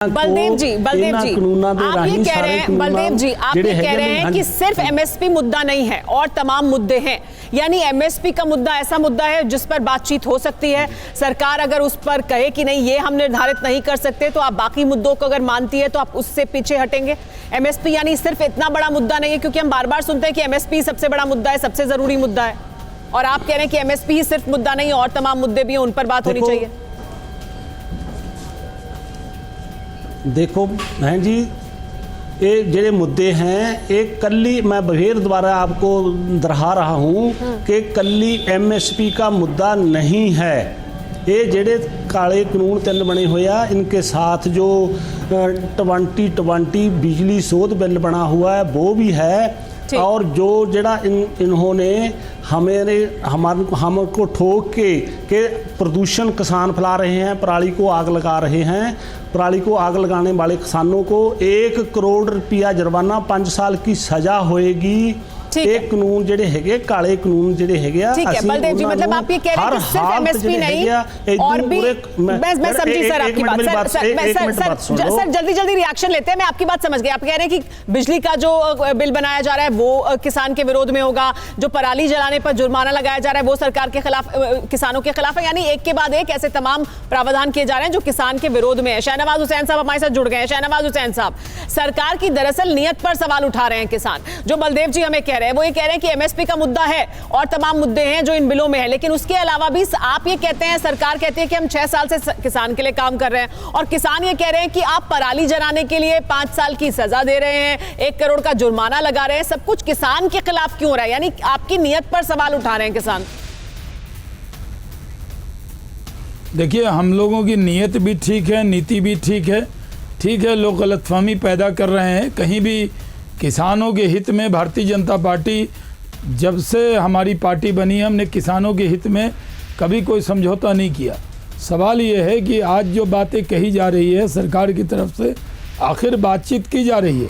बलदेव जी आप ये कह रहे हैं, बलदेव जी आप ये कह रहे हैं कि सिर्फ एमएसपी मुद्दा नहीं है और तमाम मुद्दे हैं, यानी एमएसपी का मुद्दा ऐसा मुद्दा है जिस पर बातचीत हो सकती है। सरकार अगर उस पर कहे कि नहीं ये हम निर्धारित नहीं कर सकते तो आप बाकी मुद्दों को अगर मानती है तो आप उससे पीछे हटेंगे। एमएसपी यानी सिर्फ इतना बड़ा मुद्दा नहीं है, क्योंकि हम बार बार सुनते हैं कि एमएसपी सबसे बड़ा मुद्दा है, सबसे जरूरी मुद्दा है, और आप कह रहे हैं कि एमएसपी ही सिर्फ मुद्दा नहीं और तमाम मुद्दे भी हैं, उन पर बात होनी चाहिए। देखो बहन जी, ये ਜਿਹੜੇ मुद्दे हैं एक कल्ली मैं फिर दोबारा आपको दोहरा रहा हूँ कि कल्ली एमएसपी का मुद्दा नहीं है। ये ਜਿਹੜੇ काले कानून 3 बने हुए हैं, इनके साथ जो 2020 बिजली शोध बिल बना हुआ है वो भी है, और जो जड़ा इन्होंने हमको ठोक के प्रदूषण किसान फैला रहे हैं, पराली को आग लगा रहे हैं, पराली को आग लगाने वाले किसानों को 1 करोड़ रुपया जुर्माना 5 साल की सजा होएगी। एक कानून जेडे हैगे काले कानून जेडे हैगे ठीक है बलदेव जी, मतलब आप ये कह रहे हैं कि सिर्फ एमएसपी नहीं और भी मैं समझी सर आपकी बात। सर जल्दी जल्दी रिएक्शन लेते हैं, मैं आपकी बात समझ गई। आप कह रहे हैं कि बिजली का जो बिल बनाया जा रहा है वो किसान के विरोध में होगा, जो पराली जलाने पर जुर्माना लगाया जा रहा है वो सरकार के खिलाफ, किसानों के खिलाफ है, यानी एक के बाद एक ऐसे तमाम प्रावधान किए जा रहे हैं जो किसान के विरोध में है। शाहनवाज हुसैन साहब हमारे साथ जुड़ गए हैं। शाहनवाज हुसैन साहब, सरकार की दरअसल नियत पर सवाल उठा रहे हैं किसान। जो बलदेव जी हमें वो ये कह रहे हैं कि एमएसपी का मुद्दा है और तमाम मुद्दे हैं जो इन बिलों में है, लेकिन उसके अलावा भी आप ये कहते हैं, सरकार कहती है कि हम 6 साल से किसान के लिए काम कर रहे हैं, और किसान ये कह रहे हैं कि आप पराली जलाने के लिए 5 साल की सजा दे रहे हैं, 1 करोड़ का जुर्माना लगा रहे हैं। सब कुछ किसान के खिलाफ क्यों हो रहा है? यानी आपकी नियत पर सवाल उठा रहे हैं किसान। देखिए, हम लोगों की नियत भी ठीक है, नीति भी ठीक है, लोग गलतफहमी पैदा कर रहे हैं। कहीं भी किसानों के हित में भारतीय जनता पार्टी जब से हमारी पार्टी बनी, हमने किसानों के हित में कभी कोई समझौता नहीं किया। सवाल ये है कि आज जो बातें कही जा रही है सरकार की तरफ से, आखिर बातचीत की जा रही है,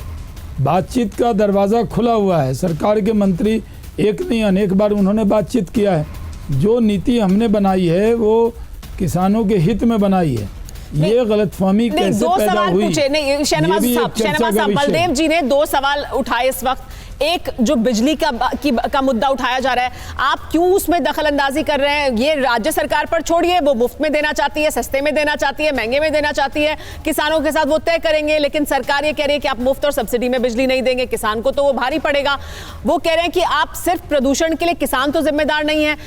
बातचीत का दरवाज़ा खुला हुआ है। सरकार के मंत्री एक नहीं अनेक बार उन्होंने बातचीत किया है। जो नीति हमने बनाई है वो किसानों के हित में बनाई है। ये गलतफहमी कैसे पैदा हुई? नहीं, शाहनवाज साहब, बलदेव जी ने 2 सवाल उठाए इस वक्त। एक जो बिजली का मुद्दा उठाया जा रहा है, आप क्यों उसमें दखल अंदाजी कर रहे हैं? ये राज्य सरकार पर छोड़िए, वो मुफ्त में देना चाहती है, सस्ते में देना चाहती है, महंगे में देना चाहती है, किसानों के साथ वो तय करेंगे। लेकिन सरकार ये कह रही है कि आप मुफ्त और सब्सिडी में बिजली नहीं देंगे, किसान को तो वो भारी पड़ेगा। वो कह रहे हैं कि आप सिर्फ प्रदूषण के लिए किसान तो जिम्मेदार नहीं है,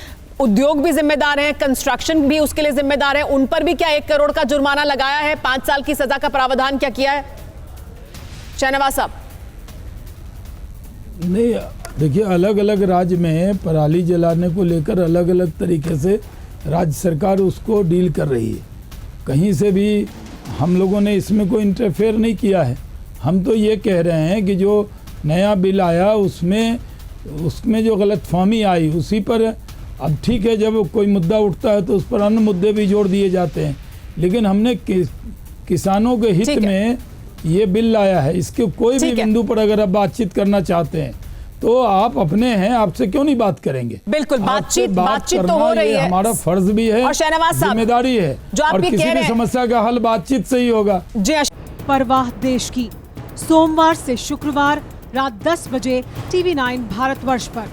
उद्योग भी जिम्मेदार हैं, कंस्ट्रक्शन भी उसके लिए जिम्मेदार है। उन पर भी क्या 1 करोड़ का जुर्माना लगाया है, 5 साल की सजा का प्रावधान क्या किया है? शाहनवाज साहब, नहीं, देखिए, अलग अलग राज्य में पराली जलाने को लेकर अलग अलग तरीके से राज्य सरकार उसको डील कर रही है। कहीं से भी हम लोगों ने इसमें कोई इंटरफेयर नहीं किया है। हम तो ये कह रहे हैं कि जो नया बिल आया उसमें जो गलतफहमी आई उसी पर, अब ठीक है, जब कोई मुद्दा उठता है तो उस पर अन्य मुद्दे भी जोड़ दिए जाते हैं, लेकिन हमने किसानों के हित में ये बिल लाया है। इसके कोई भी बिंदु पर अगर आप बातचीत करना चाहते हैं तो आप अपने हैं, आपसे क्यों नहीं बात करेंगे? बिल्कुल, बातचीत तो हो रही है, हमारा फर्ज भी है और जिम्मेदारी है, और किसी भी समस्या का हल बातचीत से ही होगा। परवाह देश की, सोमवार से शुक्रवार रात 10 बजे TV9 भारतवर्ष पर।